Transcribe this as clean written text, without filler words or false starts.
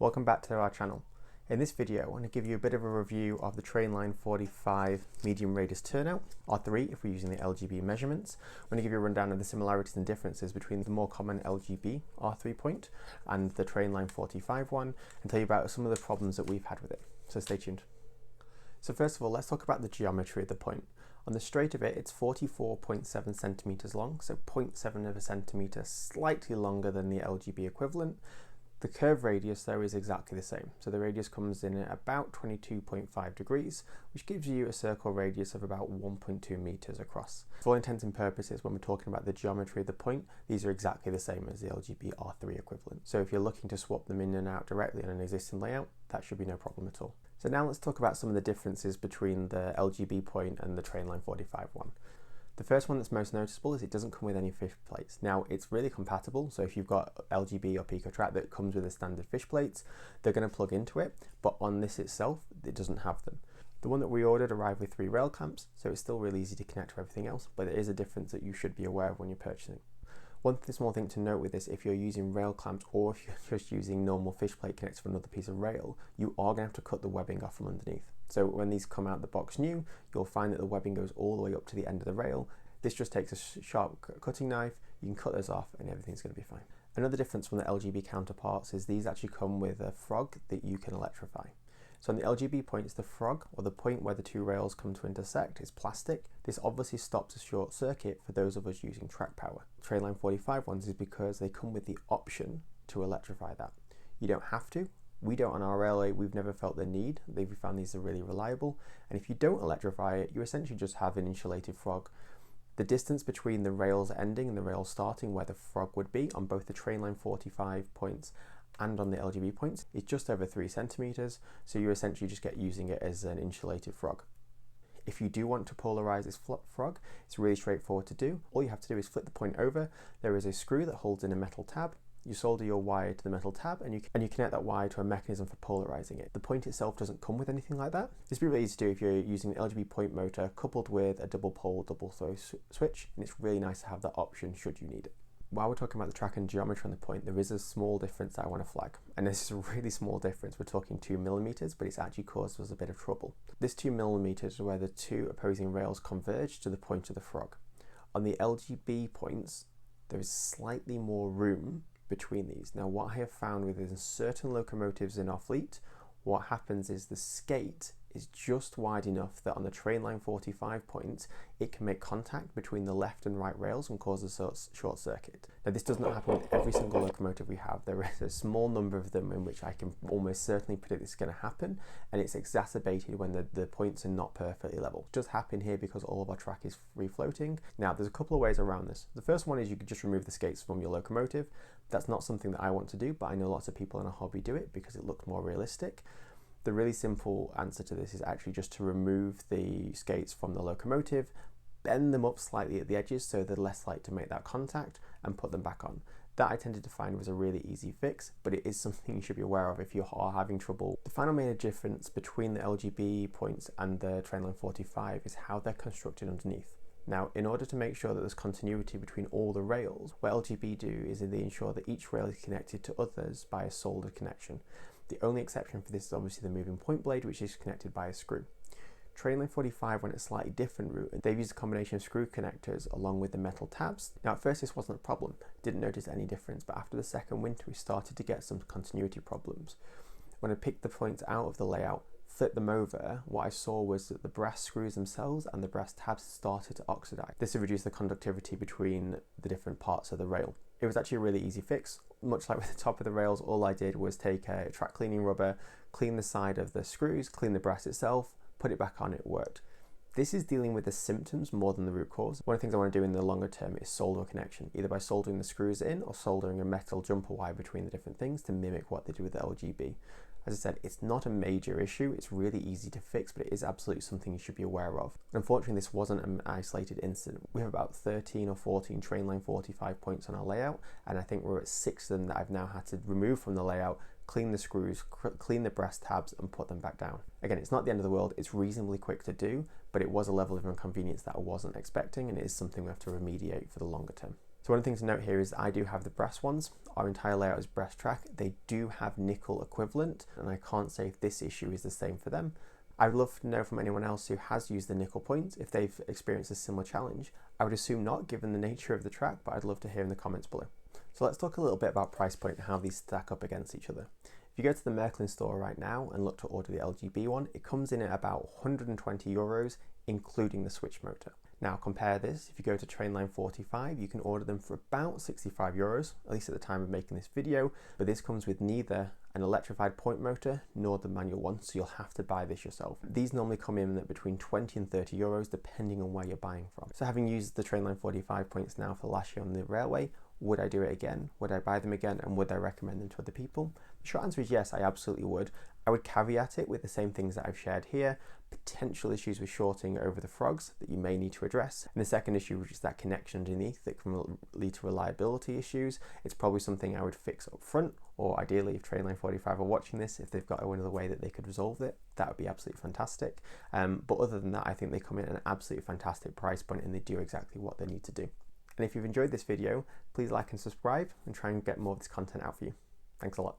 Welcome back to our channel. In this video I want to give you a bit of a review of the TrainLine45 medium radius turnout, R3 if we're using the LGB measurements. I'm going to give you a rundown of the similarities and differences between the more common LGB R3 point and the TrainLine45 one, and tell you about some of the problems that we've had with it. So stay tuned. So first of all, let's talk about the geometry of the point. On the straight of it, it's 44.7 centimeters long, so 0.7 of a centimeter, slightly longer than the LGB equivalent. The curve radius though is exactly the same. So the radius comes in at about 22.5 degrees, which gives you a circle radius of about 1.2 meters across. For all intents and purposes, when we're talking about the geometry of the point, these are exactly the same as the LGB R3 equivalent. So if you're looking to swap them in and out directly on an existing layout, that should be no problem at all. So now let's talk about some of the differences between the LGB point and the TrainLine45 one. The first one that's most noticeable is it doesn't come with any fish plates. Now it's really compatible, so if you've got LGB or PicoTrack that comes with the standard fish plates, they're going to plug into it, but on this itself, it doesn't have them. The one that we ordered arrived with 3 rail clamps, so it's still really easy to connect to everything else, but there is a difference that you should be aware of when you're purchasing. One small thing to note with this, if you're using rail clamps or if you're just using normal fish plate connected to another piece of rail, you are going to have to cut the webbing off from underneath. So when these come out the box new, you'll find that the webbing goes all the way up to the end of the rail. This just takes a sharp cutting knife, you can cut those off and everything's going to be fine. Another difference from the LGB counterparts is these actually come with a frog that you can electrify. So on the LGB points, the frog, or the point where the 2 rails come to intersect, is plastic. This obviously stops a short circuit for those of us using track power. TrainLine45 ones is because they come with the option to electrify that. You don't have to. We don't on our railway, we've never felt the need. We found these are really reliable. And if you don't electrify it, you essentially just have an insulated frog. The distance between the rails ending and the rails starting, where the frog would be on both the TrainLine45 points and on the LGB points, is just over 3 centimeters, so you essentially just get using it as an insulated frog. If you do want to polarize this frog, it's really straightforward to do. All you have to do is flip the point over. There is a screw that holds in a metal tab. You solder your wire to the metal tab and you connect that wire to a mechanism for polarizing it. The point itself doesn't come with anything like that. This would be really easy to do if you're using an LGB point motor coupled with a double pole, double throw switch, and it's really nice to have that option should you need it. While we're talking about the track and geometry on the point, there is a small difference that I want to flag. And this is a really small difference. We're talking 2 millimeters, but it's actually caused us a bit of trouble. This 2 millimeters is where the 2 opposing rails converge to the point of the frog. On the LGB points, there is slightly more room between these. Now what I have found within certain locomotives in our fleet, what happens is the skate is just wide enough that on the TrainLine45 points, it can make contact between the left and right rails and cause a short circuit. Now this does not happen with every single locomotive we have. There is a small number of them in which I can almost certainly predict this is going to happen, and it's exacerbated when the points are not perfectly level. It does happen here because all of our track is free floating. Now there's a couple of ways around this. The first one is you could just remove the skates from your locomotive. That's not something that I want to do, but I know lots of people in our hobby do it because it looks more realistic. The really simple answer to this is actually just to remove the skates from the locomotive, bend them up slightly at the edges so they're less likely to make that contact, and put them back on. That I tended to find was a really easy fix, but it is something you should be aware of if you are having trouble. The final major difference between the LGB points and the TrainLine45 is how they're constructed underneath. Now, in order to make sure that there's continuity between all the rails, what LGB do is they ensure that each rail is connected to others by a soldered connection. The only exception for this is obviously the moving point blade, which is connected by a screw. TrainLine45 went a slightly different route, and they've used a combination of screw connectors along with the metal tabs. Now at first this wasn't a problem, didn't notice any difference, but after the second winter we started to get some continuity problems. When I picked the points out of the layout, flipped them over, what I saw was that the brass screws themselves and the brass tabs started to oxidize. This would reduce the conductivity between the different parts of the rail. It was actually a really easy fix. Much like with the top of the rails, all I did was take a track cleaning rubber, clean the side of the screws, clean the brass itself, put it back on, it worked. This is dealing with the symptoms more than the root cause. One of the things I want to do in the longer term is solder a connection, either by soldering the screws in or soldering a metal jumper wire between the different things to mimic what they do with the LGB. As I said, it's not a major issue, it's really easy to fix, but it is absolutely something you should be aware of. Unfortunately, this wasn't an isolated incident. We have about 13 or 14 TrainLine45 points on our layout, and I think we're at 6 of them that I've now had to remove from the layout, clean the screws, clean the brass tabs, and put them back down. Again, it's not the end of the world, it's reasonably quick to do, but it was a level of inconvenience that I wasn't expecting, and it is something we have to remediate for the longer term. So one thing to note here is that I do have the brass ones. Our entire layout is brass track. They do have nickel equivalent, and I can't say if this issue is the same for them. I would love to know from anyone else who has used the nickel point if they've experienced a similar challenge. I would assume not, given the nature of the track, but I'd love to hear in the comments below. So let's talk a little bit about price point and how these stack up against each other. If you go to the Merklin store right now and look to order the LGB one, it comes in at about 120 euros, including the switch motor. Now compare this, if you go to TrainLine45, you can order them for about 65 euros, at least at the time of making this video, but this comes with neither an electrified point motor nor the manual one, so you'll have to buy this yourself. These normally come in at between 20 and 30 euros, depending on where you're buying from. So having used the TrainLine45 points now for last year on the railway, would I do it again? Would I buy them again? And would I recommend them to other people? The short answer is yes, I absolutely would. I would caveat it with the same things that I've shared here, potential issues with shorting over the frogs that you may need to address. And the second issue, which is that connection underneath that can lead to reliability issues. It's probably something I would fix up front, or ideally if TrainLine45 are watching this, if they've got another way that they could resolve it, that would be absolutely fantastic. But other than that, I think they come in at an absolutely fantastic price point and they do exactly what they need to do. And if you've enjoyed this video, please like and subscribe and try and get more of this content out for you. Thanks a lot.